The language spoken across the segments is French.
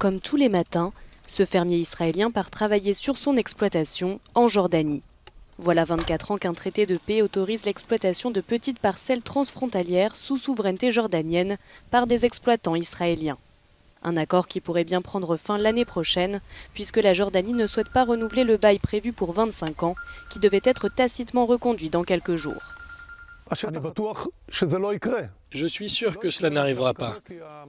Comme tous les matins, ce fermier israélien part travailler sur son exploitation en Jordanie. Voilà 24 ans qu'un traité de paix autorise l'exploitation de petites parcelles transfrontalières sous souveraineté jordanienne par des exploitants israéliens. Un accord qui pourrait bien prendre fin l'année prochaine, puisque la Jordanie ne souhaite pas renouveler le bail prévu pour 25 ans, qui devait être tacitement reconduit dans quelques jours. Je suis sûr que cela n'arrivera pas.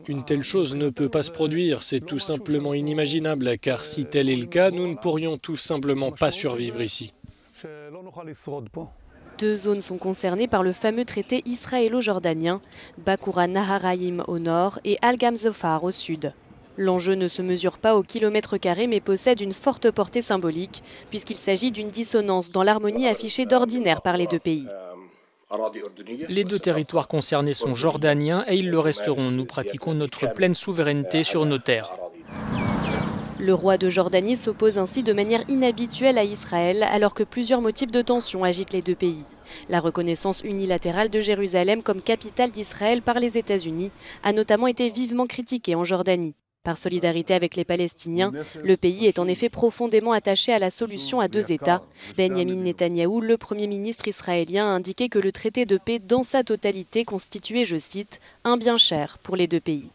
Une telle chose ne peut pas se produire, c'est tout simplement inimaginable, car si tel est le cas, nous ne pourrions tout simplement pas survivre ici. Deux zones sont concernées par le fameux traité israélo-jordanien, Bakoura Naharaim au nord et Al-Gamzofar au sud. L'enjeu ne se mesure pas au kilomètre carré mais possède une forte portée symbolique, puisqu'il s'agit d'une dissonance dans l'harmonie affichée d'ordinaire par les deux pays. Les deux territoires concernés sont jordaniens et ils le resteront. Nous pratiquons notre pleine souveraineté sur nos terres. Le roi de Jordanie s'oppose ainsi de manière inhabituelle à Israël, alors que plusieurs motifs de tension agitent les deux pays. La reconnaissance unilatérale de Jérusalem comme capitale d'Israël par les États-Unis a notamment été vivement critiquée en Jordanie. Par solidarité avec les Palestiniens, le pays est en effet profondément attaché à la solution à deux États. Benyamin Netanyahou, le Premier ministre israélien, a indiqué que le traité de paix dans sa totalité constituait, je cite, un bien cher pour les deux pays.